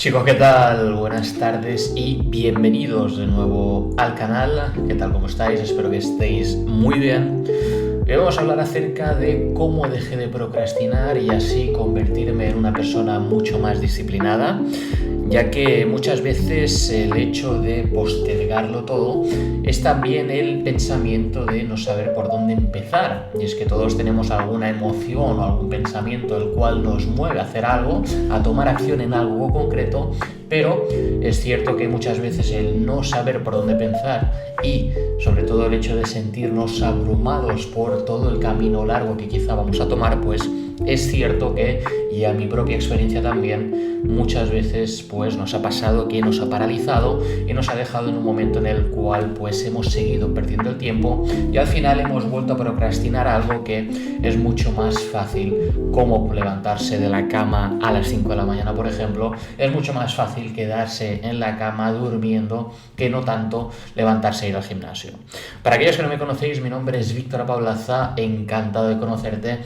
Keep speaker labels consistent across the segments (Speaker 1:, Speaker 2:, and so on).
Speaker 1: Chicos, ¿qué tal? Buenas tardes y bienvenidos de nuevo al canal. ¿Qué tal? ¿Cómo estáis? Espero que estéis muy bien. Hoy vamos a hablar acerca de cómo dejé de procrastinar y así convertirme en una persona mucho más disciplinada, ya que muchas veces el hecho de postergarlo todo es también el pensamiento de no saber por dónde empezar. Y es que todos tenemos alguna emoción o algún pensamiento el cual nos mueve a hacer algo, a tomar acción en algo concreto, pero es cierto que muchas veces el no saber por dónde pensar y sobre todo el hecho de sentirnos abrumados por todo el camino largo que quizá vamos a tomar, pues es cierto que, y a mi propia experiencia también, muchas veces pues nos ha pasado que nos ha paralizado y nos ha dejado en un momento en el cual pues hemos seguido perdiendo el tiempo y al final hemos vuelto a procrastinar algo que es mucho más fácil, como levantarse de la cama a las 5 de la mañana, por ejemplo. Es mucho más fácil quedarse en la cama durmiendo que no tanto levantarse e ir al gimnasio. Para aquellos que no me conocéis, mi nombre es Víctor Paulaza, encantado de conocerte.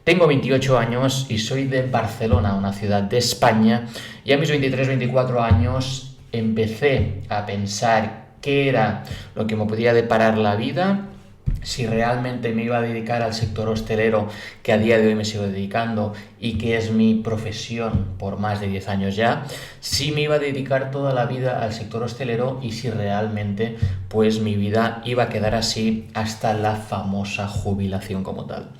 Speaker 1: Tengo 28 años y soy de Barcelona, una ciudad de España, y a mis 23-24 años empecé a pensar qué era lo que me podía deparar la vida, si realmente me iba a dedicar al sector hostelero, que a día de hoy me sigo dedicando y que es mi profesión por más de 10 años ya, si me iba a dedicar toda la vida al sector hostelero y si realmente pues mi vida iba a quedar así hasta la famosa jubilación como tal.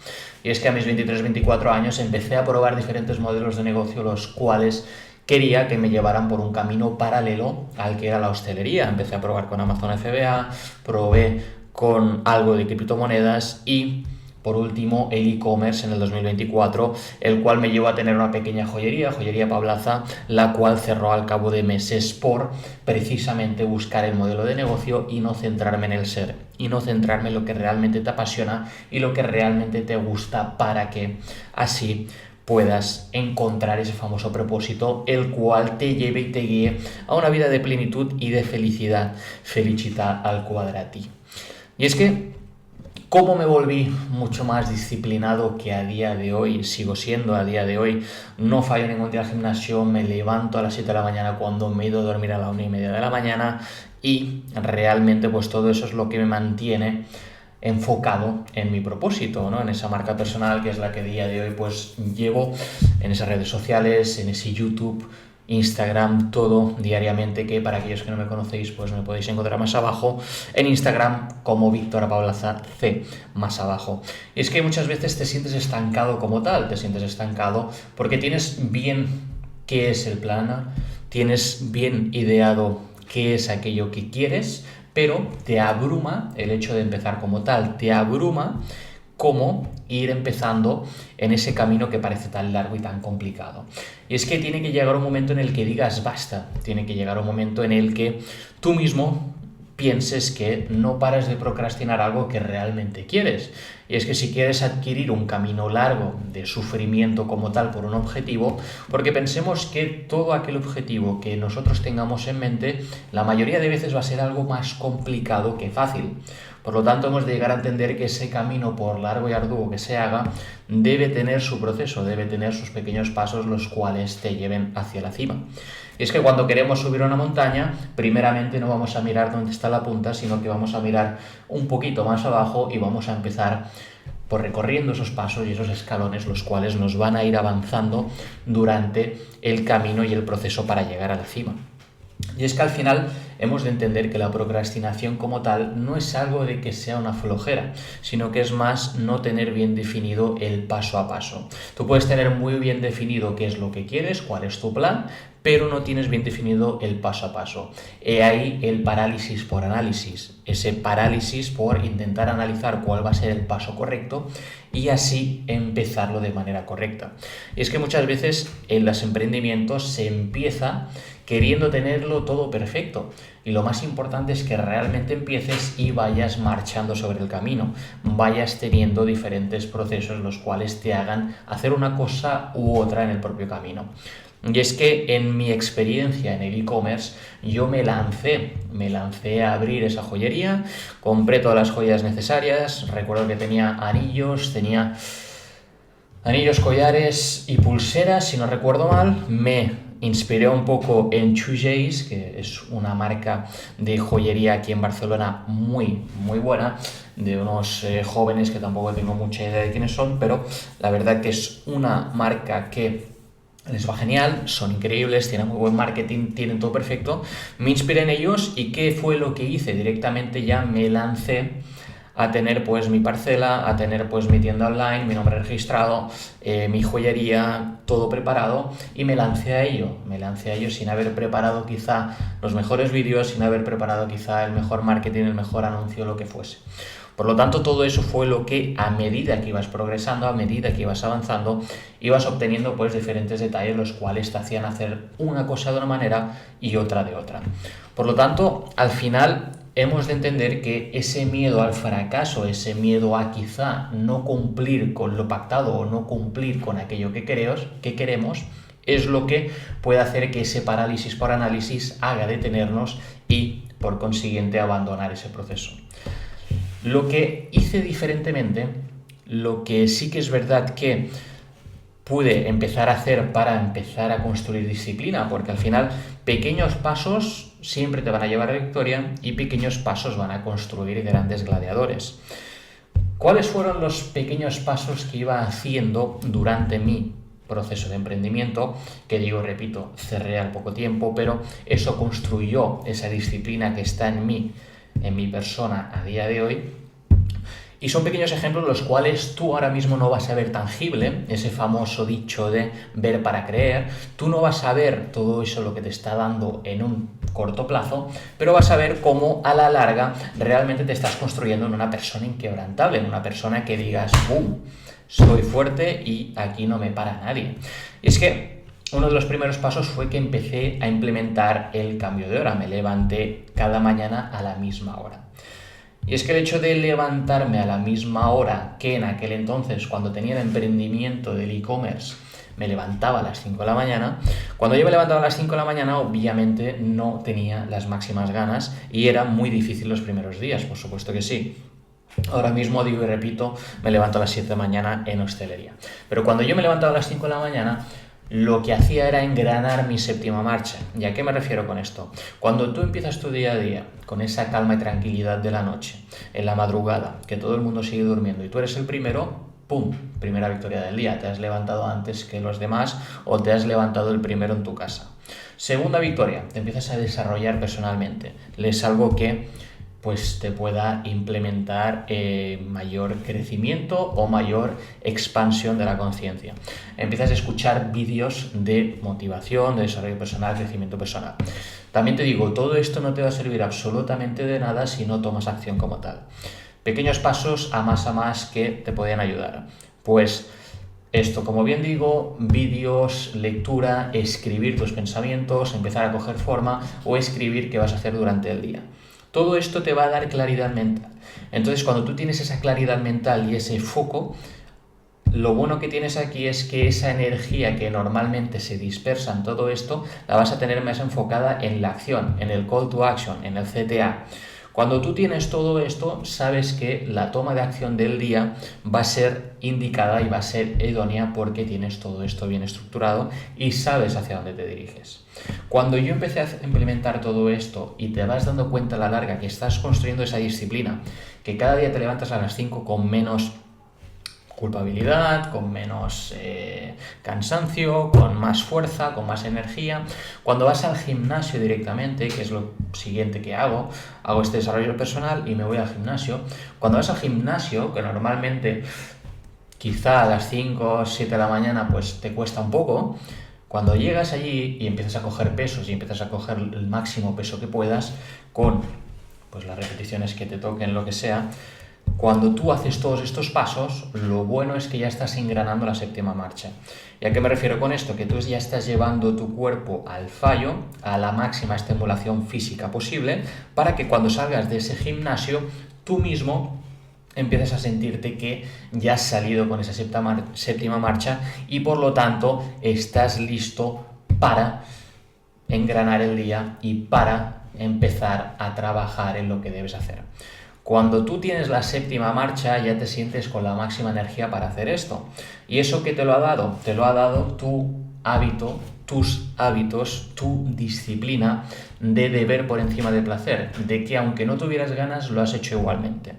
Speaker 1: Y es que a mis 23-24 años empecé a probar diferentes modelos de negocio, los cuales quería que me llevaran por un camino paralelo al que era la hostelería. Empecé a probar con Amazon FBA, probé con algo de criptomonedas y por último el e-commerce en el 2024, el cual me llevó a tener una pequeña joyería Paulaza, la cual cerró al cabo de meses por precisamente buscar el modelo de negocio y no centrarme en el ser, y no centrarme en lo que realmente te apasiona y lo que realmente te gusta, para que así puedas encontrar ese famoso propósito, el cual te lleve y te guíe a una vida de plenitud y de felicidad, felicità al quadrati. Y es que, ¿cómo me volví mucho más disciplinado que a día de hoy? Sigo siendo a día de hoy. No fallo ningún día al gimnasio, me levanto a las 7 de la mañana cuando me he ido a dormir a la 1:30 de la mañana y realmente pues todo eso es lo que me mantiene enfocado en mi propósito, ¿no? En esa marca personal que es la que a día de hoy pues llevo en esas redes sociales, en ese YouTube, Instagram, todo diariamente, que para aquellos que no me conocéis pues me podéis encontrar más abajo en Instagram como Víctor Paulaza C más abajo. Y es que muchas veces te sientes estancado como tal, te sientes estancado porque tienes bien qué es el plan, tienes bien ideado qué es aquello que quieres, pero te abruma el hecho de empezar como tal, te abruma cómo ir empezando en ese camino que parece tan largo y tan complicado. Y es que tiene que llegar un momento en el que digas basta, tiene que llegar un momento en el que tú mismo pienses que no pares de procrastinar algo que realmente quieres. Y es que si quieres adquirir un camino largo de sufrimiento como tal por un objetivo, porque pensemos que todo aquel objetivo que nosotros tengamos en mente, la mayoría de veces va a ser algo más complicado que fácil. Por lo tanto, hemos de llegar a entender que ese camino, por largo y arduo que se haga, debe tener su proceso, debe tener sus pequeños pasos, los cuales te lleven hacia la cima. Y es que cuando queremos subir una montaña, primeramente no vamos a mirar dónde está la punta, sino que vamos a mirar un poquito más abajo y vamos a empezar por recorriendo esos pasos y esos escalones, los cuales nos van a ir avanzando durante el camino y el proceso para llegar a la cima. Y es que al final hemos de entender que la procrastinación como tal no es algo de que sea una flojera, sino que es más no tener bien definido el paso a paso. Tú puedes tener muy bien definido qué es lo que quieres, cuál es tu plan, pero no tienes bien definido el paso a paso. He ahí el parálisis por análisis, ese parálisis por intentar analizar cuál va a ser el paso correcto y así empezarlo de manera correcta. Y es que muchas veces en los emprendimientos se empieza queriendo tenerlo todo perfecto. Y lo más importante es que realmente empieces y vayas marchando sobre el camino, vayas teniendo diferentes procesos los cuales te hagan hacer una cosa u otra en el propio camino. Y es que en mi experiencia en el e-commerce yo me lancé a abrir esa joyería, compré todas las joyas necesarias, recuerdo que tenía anillos, collares y pulseras, si no recuerdo mal, me inspiré un poco en Chujays, que es una marca de joyería aquí en Barcelona muy, muy buena, de unos jóvenes que tampoco tengo mucha idea de quiénes son, pero la verdad que es una marca que les va genial, son increíbles, tienen muy buen marketing, tienen todo perfecto. Me inspiré en ellos y ¿qué fue lo que hice? Directamente ya me lancé a tener pues mi parcela, a tener pues mi tienda online, mi nombre registrado, mi joyería, todo preparado, y me lancé a ello sin haber preparado quizá los mejores vídeos, sin haber preparado quizá el mejor marketing, el mejor anuncio, lo que fuese. Por lo tanto, todo eso fue lo que a medida que ibas progresando, a medida que ibas avanzando, ibas obteniendo pues diferentes detalles los cuales te hacían hacer una cosa de una manera y otra de otra. Por lo tanto, al final hemos de entender que ese miedo al fracaso, ese miedo a quizá no cumplir con lo pactado o no cumplir con aquello que queremos, es lo que puede hacer que ese parálisis por análisis haga detenernos y, por consiguiente, abandonar ese proceso. Lo que hice diferentemente, lo que sí que es verdad que pude empezar a hacer para empezar a construir disciplina, porque al final pequeños pasos siempre te van a llevar a la victoria y pequeños pasos van a construir grandes gladiadores. ¿Cuáles fueron los pequeños pasos que iba haciendo durante mi proceso de emprendimiento? Que digo, repito, cerré al poco tiempo, pero eso construyó esa disciplina que está en mí, en mi persona a día de hoy. Y son pequeños ejemplos los cuales tú ahora mismo no vas a ver tangible, ese famoso dicho de ver para creer. Tú no vas a ver todo eso lo que te está dando en un corto plazo, pero vas a ver cómo a la larga realmente te estás construyendo en una persona inquebrantable, en una persona que digas, ¡bum!, soy fuerte y aquí no me para nadie. Y es que uno de los primeros pasos fue que empecé a implementar el cambio de hora. Me levanté cada mañana a la misma hora. Y es que el hecho de levantarme a la misma hora que en aquel entonces, cuando tenía el emprendimiento del e-commerce, me levantaba a las 5 de la mañana, cuando yo me levantaba a las 5 de la mañana, obviamente no tenía las máximas ganas y era muy difícil los primeros días, por supuesto que sí. Ahora mismo digo y repito, me levanto a las 7 de la mañana en hostelería. Pero cuando yo me levantaba a las 5 de la mañana, lo que hacía era engranar mi séptima marcha. ¿Y a qué me refiero con esto? Cuando tú empiezas tu día a día con esa calma y tranquilidad de la noche, en la madrugada, que todo el mundo sigue durmiendo y tú eres el primero, ¡pum!, primera victoria del día. Te has levantado antes que los demás o te has levantado el primero en tu casa. Segunda victoria, te empiezas a desarrollar personalmente. Lees algo que pues te pueda implementar mayor crecimiento o mayor expansión de la conciencia. Empiezas a escuchar vídeos de motivación, de desarrollo personal, crecimiento personal. También te digo, todo esto no te va a servir absolutamente de nada si no tomas acción como tal. Pequeños pasos a más que te pueden ayudar. Pues esto, como bien digo, vídeos, lectura, escribir tus pensamientos, empezar a coger forma o escribir qué vas a hacer durante el día. Todo esto te va a dar claridad mental. Entonces, cuando tú tienes esa claridad mental y ese foco, lo bueno que tienes aquí es que esa energía que normalmente se dispersa en todo esto, la vas a tener más enfocada en la acción, en el call to action, en el CTA. Cuando tú tienes todo esto, sabes que la toma de acción del día va a ser indicada y va a ser idónea porque tienes todo esto bien estructurado y sabes hacia dónde te diriges. Cuando yo empecé a implementar todo esto y te vas dando cuenta a la larga que estás construyendo esa disciplina, que cada día te levantas a las 5 con menos culpabilidad, con menos cansancio, con más fuerza, con más energía. Cuando vas al gimnasio directamente, que es lo siguiente que hago este desarrollo personal y me voy al gimnasio. Cuando vas al gimnasio, que normalmente quizá a las 5 o 7 de la mañana pues te cuesta un poco, cuando llegas allí y empiezas a coger pesos y empiezas a coger el máximo peso que puedas con pues las repeticiones que te toquen, lo que sea. Cuando tú haces todos estos pasos, lo bueno es que ya estás engranando la séptima marcha. ¿Y a qué me refiero con esto? Que tú ya estás llevando tu cuerpo al fallo, a la máxima estimulación física posible, para que cuando salgas de ese gimnasio, tú mismo empieces a sentirte que ya has salido con esa séptima marcha y por lo tanto estás listo para engranar el día y para empezar a trabajar en lo que debes hacer. Cuando tú tienes la séptima marcha ya te sientes con la máxima energía para hacer esto. ¿Y eso qué te lo ha dado? Te lo ha dado tu hábito, tus hábitos, tu disciplina de deber por encima de placer, de que aunque no tuvieras ganas lo has hecho igualmente.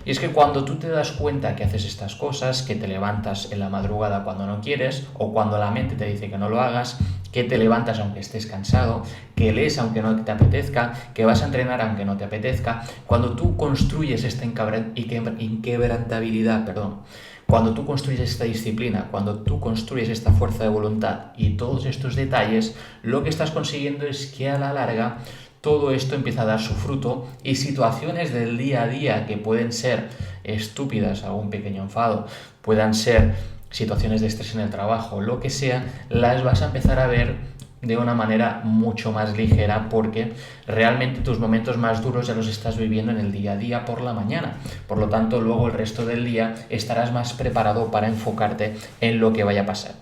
Speaker 1: Y es que cuando tú te das cuenta que haces estas cosas, que te levantas en la madrugada cuando no quieres o cuando la mente te dice que no lo hagas, que te levantas aunque estés cansado, que lees aunque no te apetezca, que vas a entrenar aunque no te apetezca, cuando tú construyes esta inquebrantabilidad, cuando tú construyes esta disciplina, cuando tú construyes esta fuerza de voluntad y todos estos detalles, lo que estás consiguiendo es que a la larga todo esto empieza a dar su fruto y situaciones del día a día que pueden ser estúpidas, algún pequeño enfado, puedan ser situaciones de estrés en el trabajo, lo que sea, las vas a empezar a ver de una manera mucho más ligera porque realmente tus momentos más duros ya los estás viviendo en el día a día por la mañana. Por lo tanto, luego el resto del día estarás más preparado para enfocarte en lo que vaya a pasar.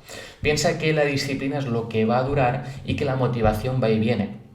Speaker 1: Piensa que la disciplina es lo que va a durar y que la motivación va y viene.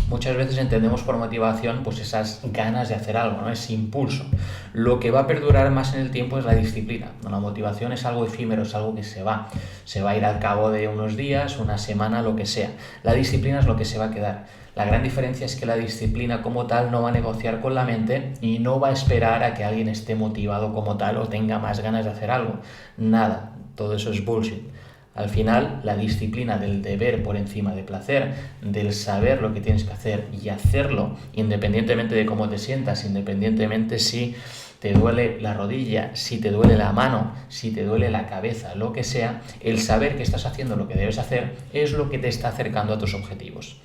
Speaker 1: Muchas veces entendemos por motivación pues esas ganas de hacer algo, ¿no? Ese impulso. Lo que va a perdurar más en el tiempo es la disciplina. La motivación es algo efímero, es algo que se va a ir al cabo de unos días, una semana, lo que sea. La disciplina es lo que se va a quedar. La gran diferencia es que la disciplina como tal no va a negociar con la mente y no va a esperar a que alguien esté motivado como tal o tenga más ganas de hacer algo. Nada, todo eso es bullshit. Al final, la disciplina del deber por encima de placer, del saber lo que tienes que hacer y hacerlo independientemente de cómo te sientas, independientemente si te duele la rodilla, si te duele la mano, si te duele la cabeza, lo que sea, el saber que estás haciendo lo que debes hacer es lo que te está acercando a tus objetivos.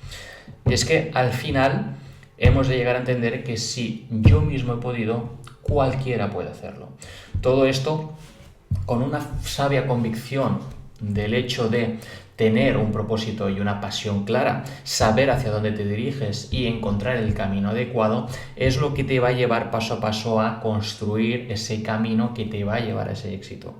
Speaker 1: Y es que al final hemos de llegar a entender que si yo mismo he podido, cualquiera puede hacerlo. Todo esto con una sabia convicción del hecho de tener un propósito y una pasión clara, saber hacia dónde te diriges y encontrar el camino adecuado, es lo que te va a llevar paso a paso a construir ese camino que te va a llevar a ese éxito.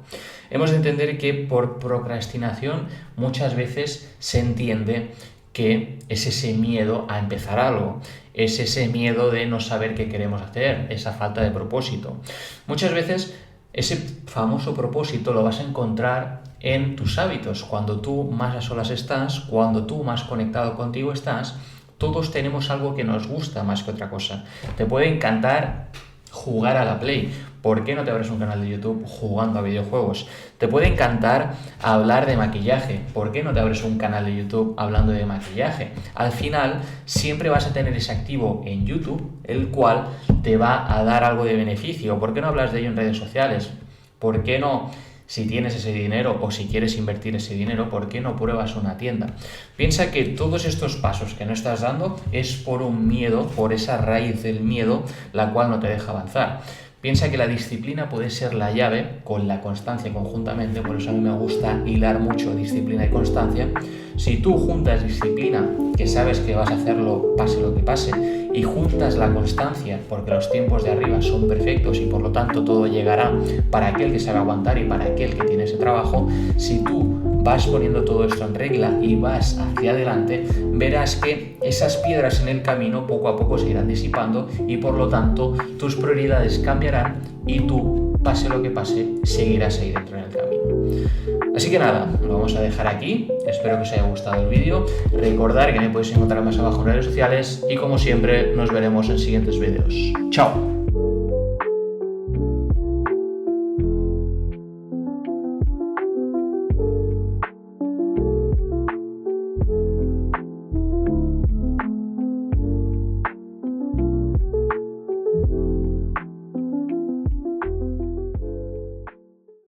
Speaker 1: Hemos de entender que por procrastinación muchas veces se entiende que es ese miedo a empezar algo, es ese miedo de no saber qué queremos hacer, esa falta de propósito. Muchas veces ese famoso propósito lo vas a encontrar en tus hábitos. Cuando tú más a solas estás, cuando tú más conectado contigo estás, todos tenemos algo que nos gusta más que otra cosa. Te puede encantar jugar a la Play. ¿Por qué no te abres un canal de YouTube jugando a videojuegos? Te puede encantar hablar de maquillaje. ¿Por qué no te abres un canal de YouTube hablando de maquillaje? Al final, siempre vas a tener ese activo en YouTube, el cual te va a dar algo de beneficio. ¿Por qué no hablas de ello en redes sociales? ¿Por qué no, si tienes ese dinero o si quieres invertir ese dinero, por qué no pruebas una tienda? Piensa que todos estos pasos que no estás dando es por un miedo, por esa raíz del miedo, la cual no te deja avanzar. Piensa que la disciplina puede ser la llave con la constancia conjuntamente, por eso a mí me gusta hilar mucho disciplina y constancia. Si tú juntas disciplina, que sabes que vas a hacerlo pase lo que pase, y juntas la constancia, porque los tiempos de arriba son perfectos y por lo tanto todo llegará para aquel que sabe aguantar y para aquel que tiene ese trabajo, si tú vas poniendo todo esto en regla y vas hacia adelante, verás que esas piedras en el camino poco a poco se irán disipando y por lo tanto tus prioridades cambiarán y tú, pase lo que pase, seguirás ahí dentro en el camino. Así que nada, lo vamos a dejar aquí. Espero que os haya gustado el vídeo. Recordad que me podéis encontrar más abajo en redes sociales y como siempre nos veremos en siguientes vídeos. ¡Chao!